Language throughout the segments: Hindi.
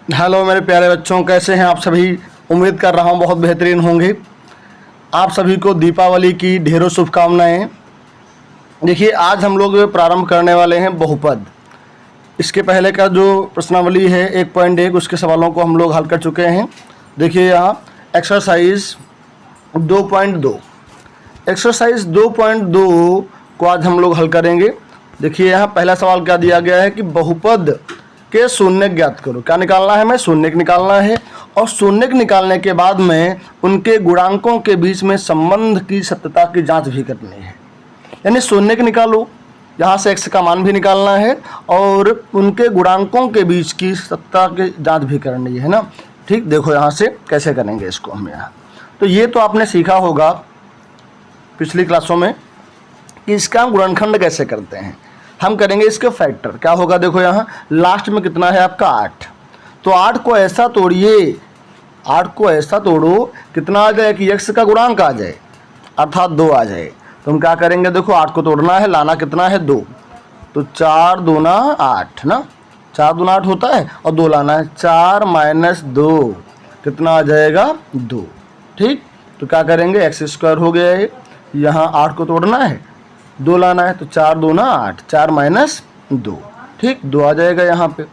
हेलो मेरे प्यारे बच्चों, कैसे हैं आप सभी। उम्मीद कर रहा हूं बहुत बेहतरीन होंगे। आप सभी को दीपावली की ढेरों शुभकामनाएं। देखिए, आज हम लोग प्रारंभ करने वाले हैं बहुपद। इसके पहले का जो प्रश्नावली है 1.1 उसके सवालों को हम लोग हल कर चुके हैं। देखिए यहाँ एक्सरसाइज 2.2 एक्सरसाइज 2.2 को आज हम लोग हल करेंगे। देखिए यहाँ पहला सवाल क्या दिया गया है कि बहुपद के शून्य ज्ञात करो। क्या निकालना है हमें? शून्य निकालना है। और शून्य निकालने के बाद में उनके गुणांकों के बीच में संबंध की सत्यता की जांच भी करनी है। यानी शून्य निकालो, यहाँ से x का मान भी निकालना है और उनके गुणांकों के बीच की सत्यता की जांच भी करनी है ना। ठीक, देखो यहाँ से कैसे करेंगे इसको हम यहाँ। तो ये तो आपने सीखा होगा पिछली क्लासों में कि इसका गुणनखंड कैसे करते हैं। हम करेंगे इसके फैक्टर। क्या होगा? देखो यहाँ लास्ट में कितना है आपका 8। तो 8 को ऐसा तोड़िए, 8 को ऐसा तोड़ो कितना आ जाए कि x का गुणांक आ जाए, अर्थात 2 आ जाए। तो हम क्या करेंगे? देखो 8 को तोड़ना है, लाना कितना है 2। तो 4 दूना 8 ना, 4 दूना 8 होता है और 2 लाना है। 4 माइनस 2 कितना आ जाएगा? 2। ठीक, तो क्या करेंगे? x² हो गया है। यहाँ 8 को तोड़ना है, 2 लाना है। तो 4 दूना 8, 4 माइनस 2। ठीक, 2 आ जाएगा यहाँ पे।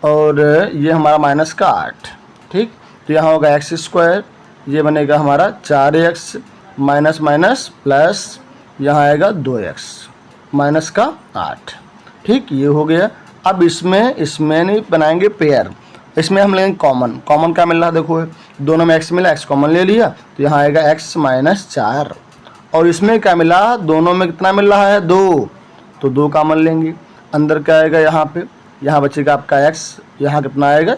और ये हमारा माइनस का 8। ठीक, तो यहाँ होगा x², ये बनेगा हमारा 4x माइनस माइनस प्लस यहाँ आएगा 2x माइनस का 8। ठीक, ये हो गया। अब इसमें नहीं बनाएंगे पेयर, इसमें हम लेंगे कॉमन। कॉमन क्या मिल रहा है? देखो दोनों में x मिला, x कॉमन ले लिया तो यहाँ आएगा x माइनस 4। और इसमें क्या मिला? दोनों में कितना मिल रहा है? 2। तो 2 कॉमन लेंगे। अंदर क्या आएगा? यहाँ पे यहाँ बचेगा आपका x, यहाँ कितना आएगा?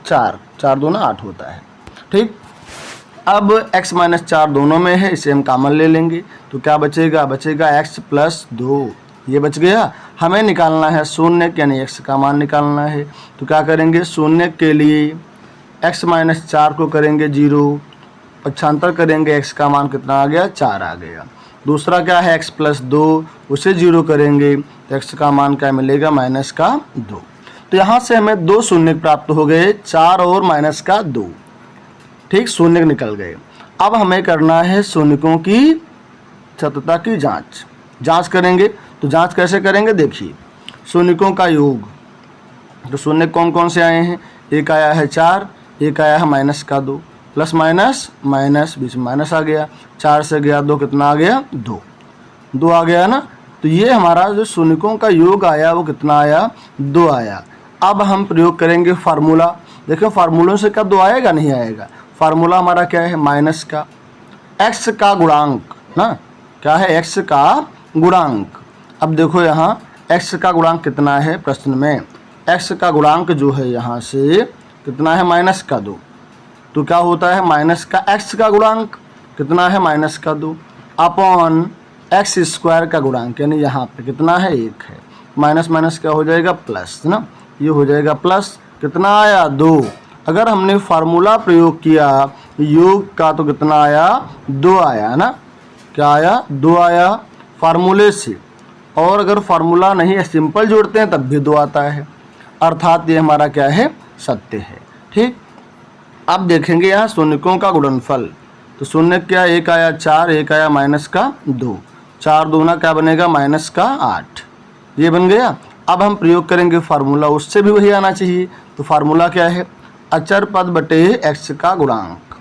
4। 4 दूना 8 होता है। ठीक, अब x माइनस 4 दोनों में है, इसे हम कॉमन ले लेंगे। तो क्या बचेगा? बचेगा x प्लस 2। ये बच गया। हमें निकालना है शून्य, यानी x का मान निकालना है। तो क्या करेंगे? शून्य के लिए x माइनस 4 को करेंगे 0, पक्षांतर करेंगे, x का मान कितना आ गया? 4 आ गया। दूसरा क्या है? x प्लस 2, उसे 0 करेंगे तो x का मान क्या मिलेगा? माइनस का 2। तो यहाँ से हमें 2 शून्य प्राप्त हो गए, 4 और माइनस का 2। ठीक, शून्य निकल गए। अब हमें करना है शून्यों की सत्यता की जांच करेंगे। तो जांच कैसे करेंगे? देखिए, शून्यों का योग। तो शून्य कौन कौन से आए हैं? एक आया है 4, एक आया है माइनस का 2, प्लस माइनस माइनस, बीच में माइनस आ गया। 4 से गया 2, कितना आ गया? 2। 2 आ गया ना। तो ये हमारा जो शून्यों का योग आया वो कितना आया? 2 आया। अब हम प्रयोग करेंगे फार्मूला। देखो फार्मूलों से क्या 2 आएगा? नहीं आएगा। फार्मूला हमारा क्या है? माइनस का x का गुणांक ना, क्या है? x का गुणांक। अब देखो यहाँ x का गुणांक कितना है प्रश्न में? x का गुणांक जो है यहाँ से कितना है? माइनस का 2। तो क्या होता है? माइनस का x का गुणांक कितना है? माइनस का 2 अपॉन x² का गुणांक, यानी यहाँ पे कितना है? 1 है। माइनस माइनस क्या हो जाएगा? प्लस ना, ये हो जाएगा प्लस। कितना आया? 2। अगर हमने फार्मूला प्रयोग किया योग का तो कितना आया? 2 आया ना। क्या आया? 2 आया फार्मूले से। और अगर फार्मूला नहीं है, सिंपल जोड़ते हैं तब भी 2 आता है, अर्थात ये हमारा क्या है? सत्य है। ठीक, अब देखेंगे यहाँ शून्यों का गुणनफल। तो शून्य क्या? 1 आया 4, 1 आया माइनस का 2। 4 दूना क्या बनेगा? माइनस का 8। ये बन गया। अब हम प्रयोग करेंगे फार्मूला, उससे भी वही आना चाहिए। तो फार्मूला क्या है? अचर पद बटे x का गुणांक।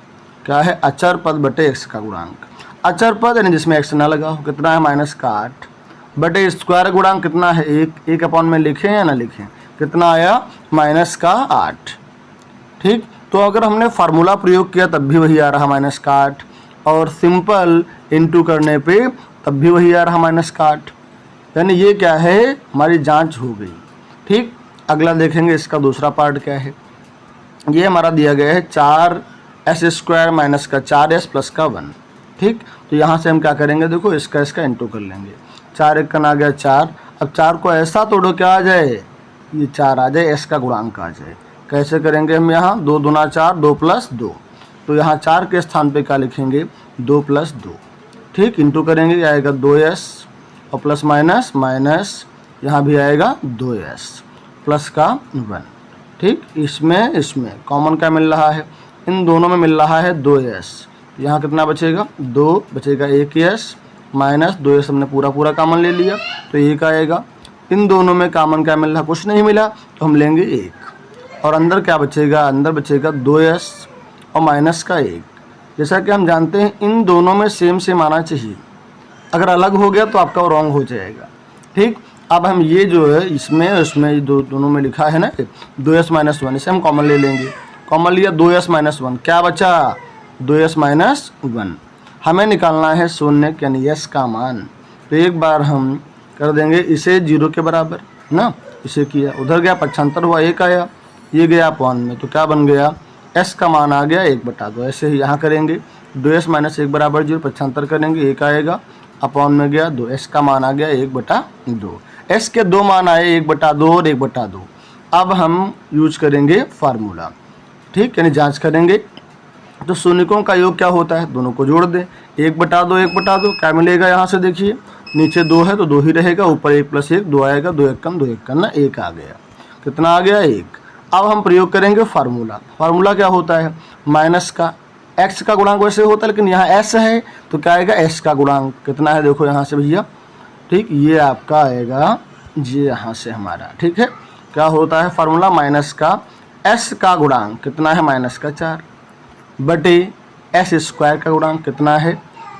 क्या है? अचर पद बटे x का गुणांक। अचर पद यानी जिसमें x ना लगा हो, कितना है? माइनस का 8 बटे स्क्वायर गुणांक कितना है? 1। 1 अपॉन में लिखें या ना लिखें? कितना आया? माइनस का 8। ठीक, तो अगर हमने फार्मूला प्रयोग किया तब भी वही आ रहा माइनस का 8, और सिंपल इनटू करने पे तब भी वही आ रहा माइनस का 8। यानी ये क्या है? हमारी जांच हो गई। ठीक, अगला देखेंगे इसका दूसरा पार्ट क्या है। ये हमारा दिया गया है 4s² माइनस का 4s प्लस का 1। ठीक, तो यहाँ से हम क्या करेंगे? देखो इसका इनटू कर लेंगे। 4 1 आ गया 4। अब 4 को ऐसा तोड़ो क्या आ जाए? ये 4 आ जाए, s का गुणांक आ जाए। कैसे करेंगे हम? यहाँ 2 दूना 4, 2 प्लस 2। तो यहाँ 4 के स्थान पे क्या लिखेंगे? 2 प्लस 2। ठीक, इंटू करेंगे, आएगा 2s और प्लस माइनस माइनस, यहाँ भी आएगा 2s प्लस का 1। ठीक, इसमें इसमें कॉमन क्या मिल रहा है, इन दोनों में मिल रहा है 2s। यहाँ कितना बचेगा, 2 बचेगा, 1s माइनस 2s हमने पूरा पूरा कॉमन ले लिया तो 1 आएगा। इन दोनों में कॉमन क्या मिल रहा, कुछ नहीं मिला तो हम लेंगे 1 और अंदर क्या बचेगा, अंदर बचेगा 2s और माइनस का 1। जैसा कि हम जानते हैं इन दोनों में सेम सेम आना चाहिए, अगर अलग हो गया तो आपका रॉन्ग हो जाएगा। ठीक, अब हम ये जो है इसमें उसमें दोनों में लिखा है ना 2s माइनस 1, इसे हम कॉमन ले लेंगे। कॉमन लिया 2s माइनस 1, क्या बचा 2s माइनस 1। हमें निकालना है शून्य यानी s का मान, तो एक बार हम कर देंगे इसे 0 के बराबर ना, इसे किया, उधर गया पक्षांतर हुआ 1 आया, ये गया अपॉन में, तो क्या बन गया s का मान आ गया 1/2। ऐसे ही यहाँ करेंगे 2s माइनस 1 बराबर 0, पक्षांतर करेंगे 1 आएगा, अपॉन में गया 2, s का मान आ गया 1/2। s के 2 मान आए 1/2 और 1/2। अब हम यूज करेंगे फार्मूला, ठीक, यानी जांच करेंगे। तो शून्यकों का योग क्या होता है, दोनों को जोड़ दें, 1/2 1/2, क्या मिलेगा यहाँ से देखिए, नीचे 2 है तो 2 ही रहेगा, ऊपर 1 + 1 2 आएगा, 2 1 2 1 ना 1 आ गया, कितना आ गया 1। अब हम प्रयोग करेंगे फार्मूला। फार्मूला क्या होता है, माइनस का x का गुणांक वैसे होता है, लेकिन यहाँ s है तो क्या आएगा s का गुणांक, कितना है देखो यहाँ से भैया, ठीक, ये आपका आएगा ये यहाँ से हमारा, ठीक है, क्या होता है फार्मूला, माइनस का s का गुणांक कितना है, माइनस का 4 बटे s स्क्वायर का गुणांक कितना है,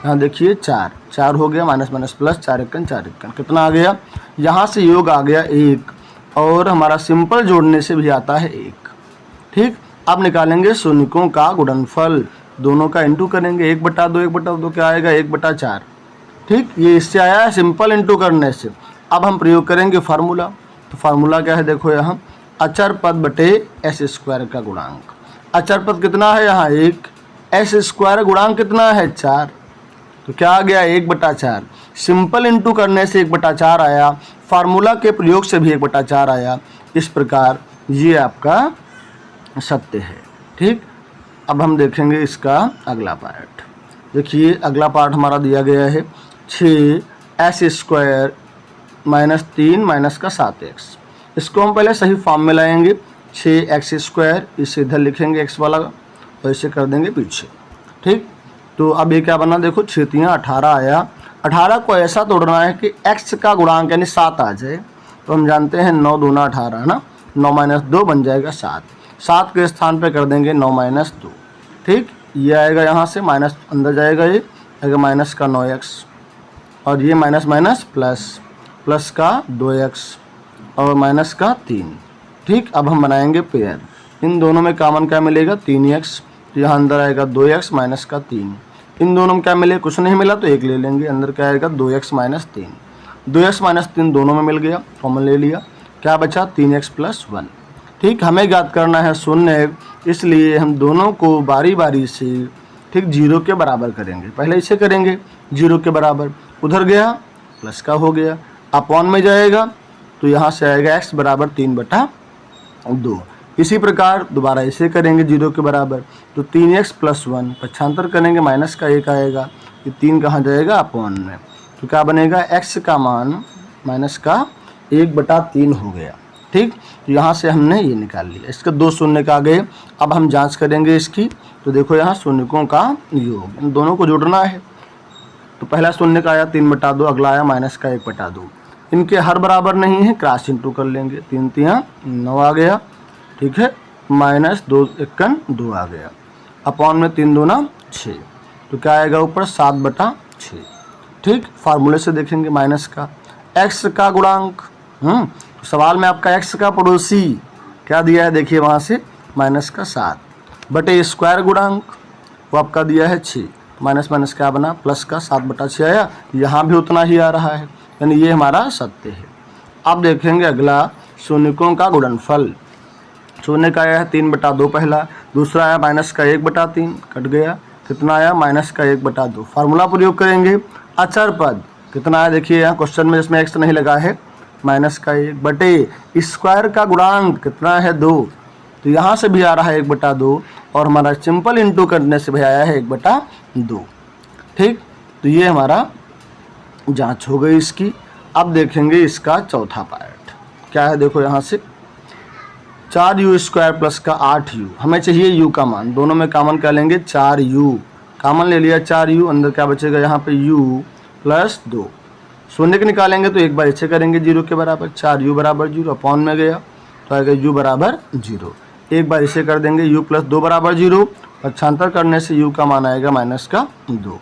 यहाँ देखिए 4 हो गया, माइनस माइनस प्लस 4 1 4 1 कितना आ गया, यहाँ से योग आ गया 1 और हमारा सिंपल जोड़ने से भी आता है 1। ठीक, अब निकालेंगे शून्यकों का गुणनफल, दोनों का इंटू करेंगे, 1/2 1/2 क्या आएगा 1/4। ठीक, ये इससे आया है सिंपल इंटू करने से। अब हम प्रयोग करेंगे फार्मूला, तो फार्मूला क्या है देखो यहाँ, अचर पद बटे s स्क्वायर का गुणांक। अचर पद कितना है यहाँ 1, s स्क्वायर गुणांक कितना है 4, तो क्या आ गया 1/4। सिंपल इंटू करने से 1/4 आया, फार्मूला के प्रयोग से भी 1/4 आया। इस प्रकार ये आपका सत्य है। ठीक, अब हम देखेंगे इसका अगला पार्ट। देखिए अगला पार्ट हमारा दिया गया है 6s स्क्वायर माइनस 3 माइनस का 7x। इसको हम पहले सही फॉर्म में लाएंगे, 6x स्क्वायर इसे इधर लिखेंगे x वाला और इसे कर देंगे पीछे। ठीक, तो अब ये क्या बना देखो, 6 3 18 आया। 18 को ऐसा तोड़ना है कि x का गुणांक यानी 7 आ जाए, तो हम जानते हैं 9 दूना 18 ना, 9 माइनस 2 बन जाएगा 7 के स्थान पे कर देंगे 9 माइनस 2। ठीक, ये आएगा यहाँ से माइनस अंदर जाएगा, ये आएगा माइनस का 9x और ये माइनस माइनस प्लस का 2x और माइनस का 3। ठीक, अब हम बनाएंगे पेयर, इन दोनों में कॉमन क्या मिलेगा 3x, तो यहाँ अंदर आएगा 2x माइनस का 3। इन दोनों में क्या मिले, कुछ नहीं मिला तो 1 ले लेंगे, अंदर क्या आएगा 2x माइनस 3। 2x माइनस 3 दोनों में मिल गया, कॉमन ले लिया, क्या बचा 3x + 1। ठीक, हमें ज्ञात करना है शून्य, इसलिए हम दोनों को बारी बारी से ठीक 0 के बराबर करेंगे। पहले इसे करेंगे 0 के बराबर, उधर गया प्लस का हो गया, अपॉन में जाएगा तो यहाँ से आएगा x बराबर 3/2। इसी प्रकार दोबारा इसे करेंगे 0 के बराबर, तो 3x + 1 पक्षांतर करेंगे, माइनस का 1 आएगा, ये 3 कहाँ जाएगा अपॉन में, तो क्या बनेगा x का मान माइनस का 1/3 हो गया। ठीक, तो यहाँ से हमने ये निकाल लिया, इसके 2 शून्य का आ गए। अब हम जांच करेंगे इसकी, तो देखो यहाँ शून्यकों का योग, इन दोनों को जोड़ना है। तो पहला शून्य का आया 3/2, अगला आया माइनस का 1/2। इनके हर बराबर नहीं है, क्रॉस इंटू कर लेंगे, 3 3 9 आ गया। ठीक है, माइनस 2 1 2 आ गया, अपॉन में 3 2 6, तो क्या आएगा ऊपर 7/6। ठीक, फार्मूले से देखेंगे माइनस का x का गुणांक, तो सवाल में आपका x का पड़ोसी क्या दिया है देखिए, वहाँ से माइनस का 7 बटे स्क्वायर गुणांक वो आपका दिया है 6, माइनस माइनस क्या बना प्लस का 7/6 आया, यहाँ भी उतना ही आ रहा है, यानी ये हमारा सत्य है। अब देखेंगे अगला शून्यकों का गुणनफल। शून्य का आया है 3/2 पहला, दूसरा आया माइनस का 1/3 कट गया, कितना आया माइनस का 1/2। फार्मूला प्रयोग करेंगे, अचर पद कितना आया देखिए यहाँ क्वेश्चन में, जिसमें x नहीं लगा है, माइनस का 1 बटे स्क्वायर का गुणांक कितना है 2, तो यहाँ से भी आ रहा है 1/2 और हमारा सिंपल इंटू करने से भी आया है 1/2। ठीक, तो ये हमारा जांच हो गई इसकी। अब देखेंगे इसका चौथा पार्ट क्या है, देखो यहाँ से 4u² प्लस का 8u, हमें चाहिए u का मान, दोनों में कॉमन क्या लेंगे 4u, कॉमन ले लिया 4u, अंदर क्या बचेगा यहाँ पे u प्लस 2, शून्य के निकालेंगे तो एक बार इसे करेंगे 0 के बराबर, 4u बराबर 0, अपॉन में गया तो आएगा u बराबर 0, एक बार इसे कर देंगे u प्लस 2 बराबर 0, पक्षांतर करने से u का मान आएगा -2।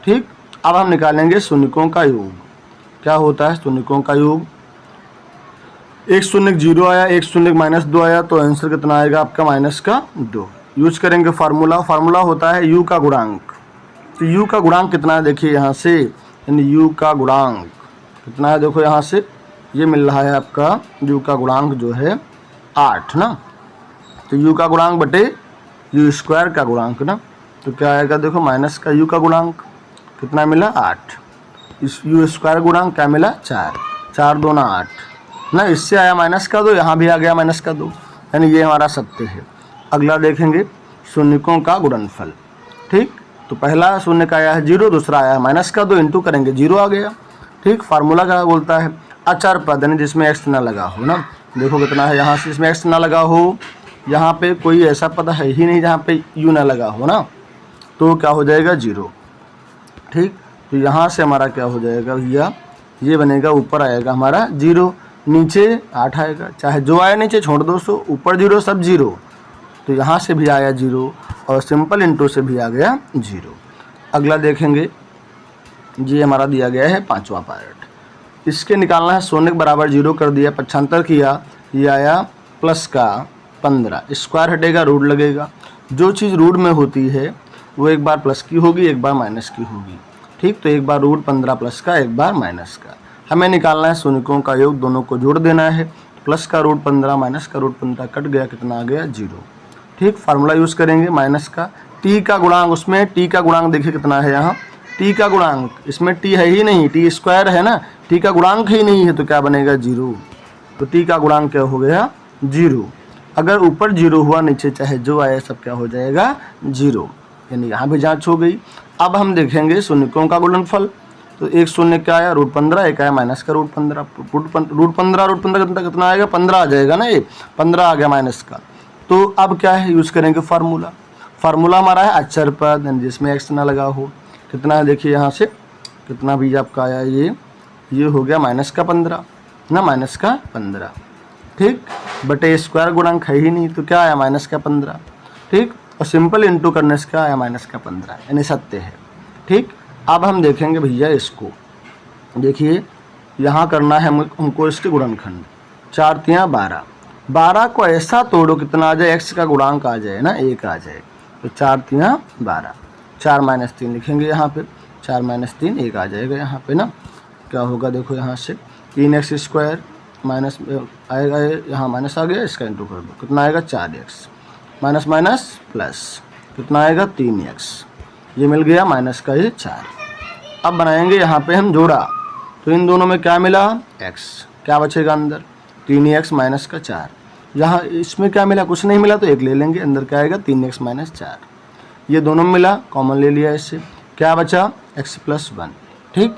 ठीक, अब हम निकालेंगे शून्यकों का योग। क्या होता है शून्यकों का योग, एक शून्य 0 आया, एक शून्य -2 आया, तो आंसर कितना आएगा आपका -2। यूज करेंगे फार्मूला, फार्मूला होता है u का गुणांक। तो u का गुणांक कितना है देखिए यहाँ से, यानी u का गुणांक कितना है देखो यहाँ से, ये मिल रहा है आपका u का गुणांक जो है 8 ना, तो u का गुणांक बटे u² का गुणांक ना, तो क्या आएगा देखो माइनस का u का गुणांक कितना मिला 8, इस u² गुणांक क्या मिला 4, 4 2 8 ना, इससे आया -2, यहाँ भी आ गया -2, यानी ये हमारा सत्य है। अगला देखेंगे शून्यकों का गुणनफल। ठीक, तो पहला शून्य का आया है 0, दूसरा आया है -2, इंटू करेंगे 0 आ गया। ठीक, फार्मूला क्या बोलता है, अचर पद यानी जिसमें x ना लगा हो ना, देखो कितना है यहाँ से, इसमें x ना लगा हो, यहाँ पे कोई ऐसा पद है ही नहीं जहाँ पे u ना लगा हो ना, तो क्या हो जाएगा 0। ठीक, तो यहाँ से हमारा क्या हो जाएगा भैया, ये बनेगा ऊपर आएगा हमारा 0, नीचे 8 आएगा, चाहे जो आए नीचे छोड़ दो, सो ऊपर 0 सब 0, तो यहाँ से भी आया 0 और सिंपल इंटू से भी आ गया 0। अगला देखेंगे, ये हमारा दिया गया है 5वां पार्ट, इसके निकालना है शून्य बराबर 0 कर दिया, पक्षांतर किया, ये आया प्लस का 15, स्क्वायर हटेगा रूट लगेगा, जो चीज़ रूट में होती है वो एक बार प्लस की होगी एक बार माइनस की होगी। ठीक, तो एक बार रूट 15 प्लस का, एक बार माइनस का, हमें निकालना है शून्यकों का योग, दोनों को जोड़ देना है, प्लस का रूट 15 माइनस का रूट 15 कट गया, कितना आ गया 0। ठीक, फार्मूला यूज़ करेंगे माइनस का, t का गुणांक, उसमें t का गुणांक देखिए कितना है यहाँ, t का गुणांक, इसमें t है ही नहीं, t² है ना, t का गुणांक ही नहीं है, तो क्या बनेगा 0, तो t का गुणांक क्या हो गया 0। अगर ऊपर 0 हुआ, नीचे चाहे जो आए सब क्या हो जाएगा 0, यानी यहाँ भी जांच हो गई। अब हम देखेंगे शून्यकों का गुणनफल, तो एक शून्य क्या आया √15, एक आया माइनस का √15, √15 कितना आएगा 15 आ जाएगा ना, ये 15 आ गया माइनस का। तो अब क्या है यूज़ करेंगे फार्मूला, फार्मूला हमारा है अचर पद जिसमें x ना लगा हो, कितना है देखिए यहाँ से, कितना भी आपका आया, ये हो गया -15 ना, -15। ठीक, बटे स्क्वायर गुणांक है ही नहीं, तो क्या आया -15। ठीक, और सिंपल इंटू करने से क्या आया -15, यानी सत्य है। ठीक, अब हम देखेंगे भैया इसको, देखिए यहाँ करना है हमको इसके गुणनखंड, 4 3 12, 12 को ऐसा तोड़ो कितना आ जाए, x का गुणांक आ जाए ना, 1 आ जाए, तो 4 3 12, 4 - 3 लिखेंगे यहाँ पे, 4 - 3 1 आ जाएगा यहाँ पे ना, क्या होगा देखो यहाँ से 3x² माइनस आएगा, यहाँ माइनस आ गया, इसका इंटू कर दो, कितना आएगा 4x, माइनस माइनस प्लस, कितना आएगा 3x, ये मिल गया माइनस का ये 4। अब बनाएंगे यहाँ पे हम जोड़ा, तो इन दोनों में क्या मिला x, क्या बचेगा अंदर 3x माइनस का 4, यहाँ इसमें क्या मिला, कुछ नहीं मिला, तो 1 ले लेंगे, अंदर क्या आएगा 3x - 4, ये दोनों मिला, कॉमन ले लिया, इससे क्या बचा x + 1। ठीक,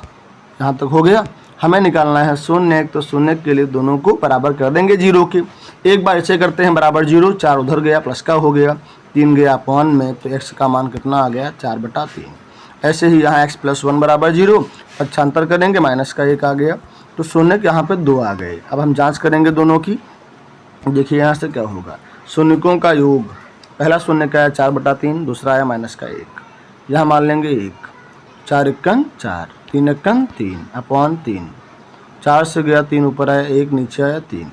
यहाँ तक हो गया। हमें निकालना है शून्य, तो शून्य के लिए दोनों को बराबर कर देंगे 0 के, एक बार इसे करते हैं बराबर 0, 4 उधर गया, प्लस का हो गया, 3 गया अपॉन में, तो x का मान कितना आ गया 4/3। ऐसे ही यहाँ x + 1 = 0, पक्षांतर करेंगे, माइनस का 1 आ गया, तो शून्य यहाँ पे 2 आ गए। अब हम जांच करेंगे दोनों की, देखिए यहाँ से क्या होगा, शून्यकों का योग, पहला शून्य का आया 4/3, दूसरा आया माइनस का 1, यहाँ मान लेंगे 1, 4 × 4, 3 × 3 अपॉन 3, 4 से गया 3 ऊपर आया, 1 नीचे आया 3।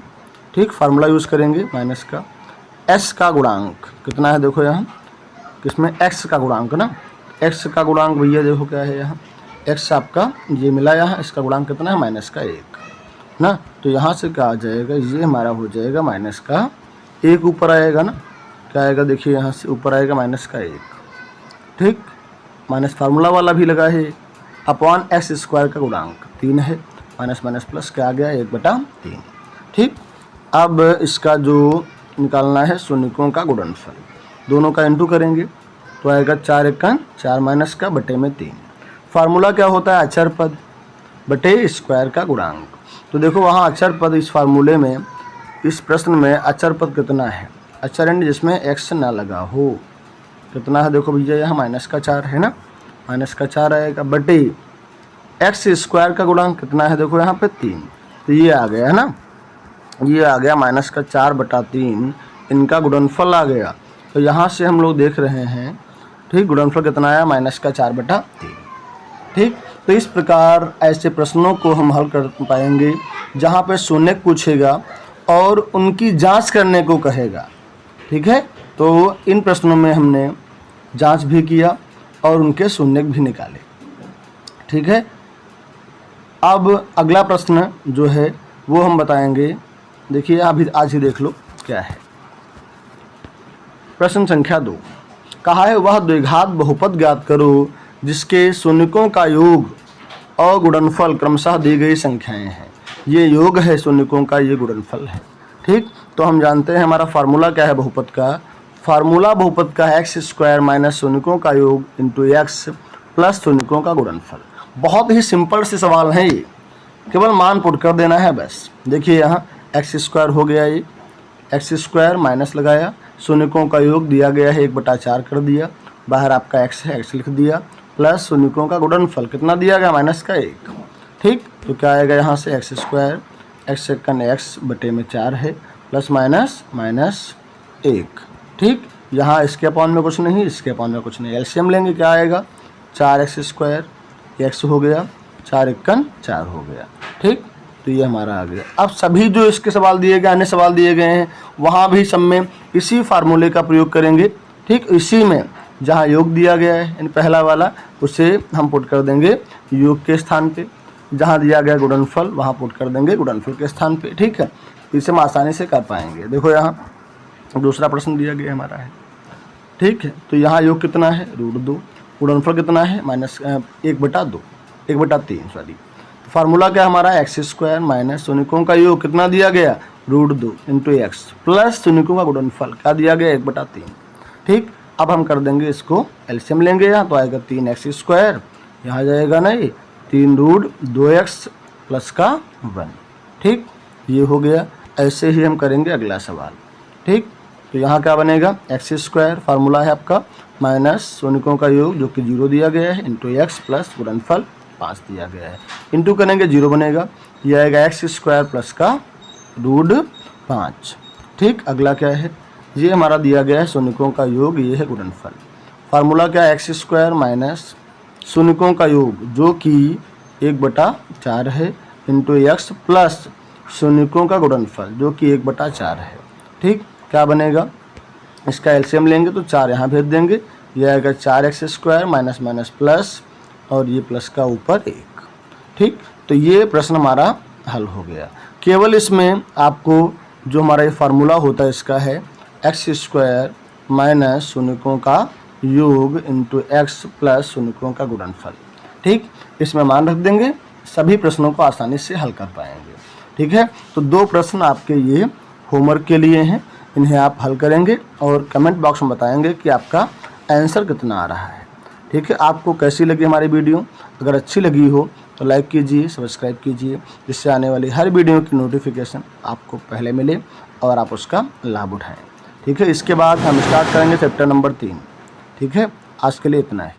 ठीक, फार्मूला यूज़ करेंगे माइनस का, s का गुणांक कितना है देखो यहाँ, किसमें x का गुणांक ना, x का गुणांक भैया देखो क्या है यहाँ, x आपका ये मिला, यहाँ इसका गुणांक कितना है -1 ना, तो यहाँ से क्या आ जाएगा, ये हमारा हो जाएगा माइनस का 1 ऊपर आएगा ना, क्या आएगा देखिए यहाँ से ऊपर आएगा -1। ठीक, माइनस फार्मूला वाला भी लगा है, अपॉन x² का गुणांक 3 है, माइनस माइनस प्लस क्या आ गया 1/3। ठीक, अब इसका जो निकालना है शून्यकों का गुणनफल, दोनों का इंटू करेंगे, तो आएगा 4 × 4 माइनस का बटे में 3। फार्मूला क्या होता है अचर पद बटे स्क्वायर का गुणांक, तो देखो वहाँ अचर पद इस फार्मूले में इस प्रश्न में अचर पद कितना है, अचर यानी जिसमें x ना लगा हो, कितना है देखो भैया, यहाँ -4 है ना, -4 आएगा बटे x² का गुणांक कितना है देखो यहाँ पे 3, तो ये आ गया है ना, ये आ गया -4/3, इनका गुणनफल आ गया। तो यहाँ से हम लोग देख रहे हैं, ठीक, गुणनफल कितना आया -4/3, ठीक। तो इस प्रकार ऐसे प्रश्नों को हम हल कर पाएंगे जहाँ पे शून्य पूछेगा और उनकी जांच करने को कहेगा, ठीक है। तो इन प्रश्नों में हमने जांच भी किया और उनके शून्य भी निकाले, ठीक है। अब अगला प्रश्न जो है वो हम बताएंगे, देखिए अभी आज ही देख लो क्या है। प्रश्न संख्या 2, कहा है वह द्विघात बहुपद ज्ञात करो जिसके शून्यकों का योग और गुणनफल क्रमशः दी गई संख्याएं हैं। ये योग है शून्यकों का, ये गुणनफल है, ठीक। तो हम जानते हैं हमारा फार्मूला क्या है बहुपद का, फार्मूला बहुपद का है x² माइनस शून्यकों का योग इंटू x प्लस शून्यकों का गुणनफल। बहुत ही सिंपल से सवाल है ये, केवल मान पुट कर देना है बस। देखिए यहाँ x² हो गया, ये x² माइनस लगाया, शून्यकों का योग दिया गया है 1/4 कर दिया, बाहर आपका x है x लिख दिया, प्लस शून्यकों का गुणनफल कितना दिया गया -1, ठीक। तो क्या आएगा यहाँ से x² x/4 है प्लस -1, ठीक। यहाँ इसके अपान में कुछ नहीं, इसके अपान में कुछ नहीं, एलसीएम लेंगे क्या आएगा 4x², x हो गया 4×1 हो गया, ठीक। तो ये हमारा आ गया। अब सभी जो इसके सवाल दिए गए, अन्य सवाल दिए गए हैं, वहाँ भी सब में इसी फार्मूले का प्रयोग करेंगे, ठीक। इसी में जहाँ योग दिया गया है यानी पहला वाला, उसे हम पुट कर देंगे योग के स्थान पे, जहाँ दिया गया गुणनफल वहाँ पुट कर देंगे गुणनफल के स्थान पे, ठीक है। इसे हम आसानी से कर पाएंगे। देखो यहाँ दूसरा प्रश्न दिया गया हमारा है, ठीक है। तो यहाँ योग कितना है √2, गुणनफल कितना है -1/3 सॉरी। फार्मूला क्या हमारा x² माइनस शून्यकों का योग कितना दिया गया √2 इंटू x प्लस शून्यकों का गुणनफल क्या दिया गया 1/3, ठीक। अब हम कर देंगे इसको, एलसीएम लेंगे यहाँ तो आएगा 3x², यहाँ जाएगा नहीं 3√2x प्लस का 1, ठीक। ये हो गया। ऐसे ही हम करेंगे अगला सवाल, ठीक। तो यहाँ क्या बनेगा x² फार्मूला है आपका माइनस शून्यकों का योग जो कि 0 दिया गया है इंटू x प्लस गुणनफल 5 दिया गया है, इंटू करेंगे 0 बनेगा, ये आएगा x² प्लस का √5, ठीक। अगला क्या है, ये हमारा दिया गया है शून्यकों का योग, ये है गुणनफल। फार्मूला क्या है x² माइनस शून्यकों का योग जो कि 1/4 है इंटू x प्लस शून्यकों का गुणनफल जो कि 1/4 है, ठीक। क्या बनेगा, इसका एलसीएम लेंगे तो 4 यहाँ भेज देंगे, यह आएगा 4x² माइनस माइनस प्लस और ये प्लस का ऊपर 1, ठीक। तो ये प्रश्न हमारा हल हो गया। केवल इसमें आपको जो हमारा ये फार्मूला होता है इसका है x² माइनस शून्यकों का योग इंटू x प्लस शून्यकों का गुणनफल, ठीक। इसमें मान रख देंगे, सभी प्रश्नों को आसानी से हल कर पाएंगे, ठीक है। तो 2 प्रश्न आपके ये होमवर्क के लिए हैं, इन्हें आप हल करेंगे और कमेंट बॉक्स में बताएंगे कि आपका आंसर कितना आ रहा है, ठीक है। आपको कैसी लगी हमारी वीडियो, अगर अच्छी लगी हो तो लाइक कीजिए, सब्सक्राइब कीजिए, जिससे आने वाली हर वीडियो की नोटिफिकेशन आपको पहले मिले और आप उसका लाभ उठाएं, ठीक है। इसके बाद हम स्टार्ट करेंगे चैप्टर नंबर 3, ठीक है। आज के लिए इतना है।